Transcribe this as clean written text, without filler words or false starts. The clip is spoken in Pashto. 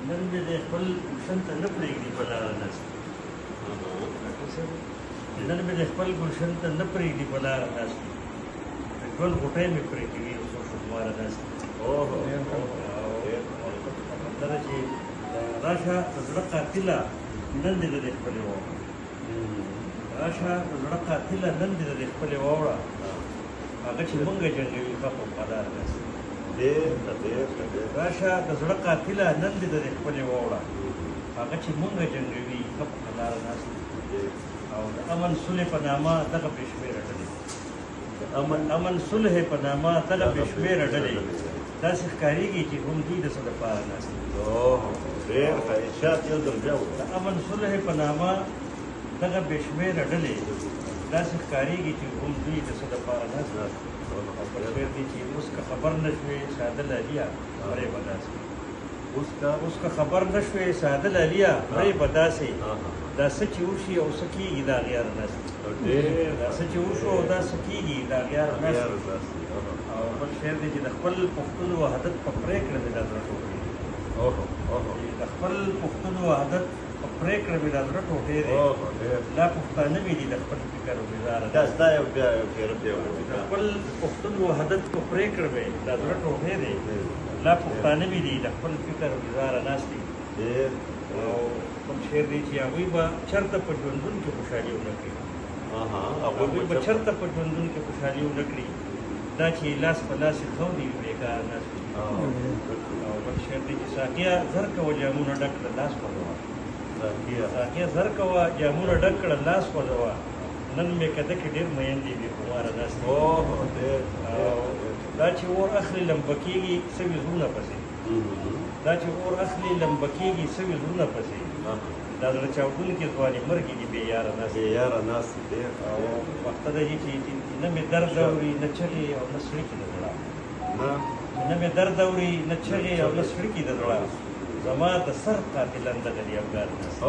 نن مې د خپل ګلشن ته نه پرېږدي په لاره ناست نن مې د خپل ګلشن ته نه پرېږدي په لاره ناست ټول غوټۍ مې پرې کوي او څو شماره ناست دا چې راشه د زړه قاتله نن دې د خپلې واوړه راشه د زړه قاتله نن دې د خپلې واوړه هغه چې مونږ جنګوي ښه په قدار ناست راشه د زړه قاتله نن دې د خپلې واوړه هغه چې مونږ جنګوي ښه په قدار ناست او د امن صلح په نامه دغه بې شمېره ډلې امن صلح په نامه دغه بې شمېره ډلې داسې ښکارېږي چې هم دوی د څه دپاره ناست د امن صلح په نامه دغه بې شمېره ډلې داسې ښکارېږي چې هم دوی د څه دپاره ناست او په شعر کې چې اوس که خبر نه شوې ساده لاليه مرۍ به داسې اوس که خبر نه شوې ساده لاليه مرۍ به داسې دا څه چې وشي او څه کېږي د هغې هر ناست دا څه چې وشو او دا څه کېږي د هغې هر ناست او بل شعر دی چې د خپل پښتون وحدت په پرېکړه مې دا زړه ټوټې د خپل پښتون وحدت په پرېکړه مې دا زړه ټوټې دی دا پښتانه مې دي د خپل فکر ګزاره د خپل پښتون وحدت په پرېکړه مې دا زړه ټوټې دی دا پښتانه مې دي د خپل فکر ګزاره ناست دي او کوم شعر دی چې هغوی به چېرته په ژوندون کې خوشحالي ونه کړي هغوی به چېرته په ژوندون کې خوشحالي ونه کړي دا چې لاس په لاس یې خودي وي بېکاره ناست وي او بل شعر دی چې ساقیه زر کوه جامونه ډک کړه لاس خوځوه ساقیه زر کوه جامونه ډک کړه لاس خوځوه نن مې کده کې ډېر میندې بې خماره ناست دي دا چې اور اخلي لمبه کېږي سوي زړونه پسې دا چې اور اخلي لمبه کېږي سوي زړونه پسې دا زړه چاودونکي ځوانې مرګې دي بې یاره ناست او وخته ده چې نه مې درد اوري نه چغې او نه سړکې د زړه نه مې درد اوري نه چغې او نه سړکې د زړه زما د سر قاتلان دغه دي افغان ناست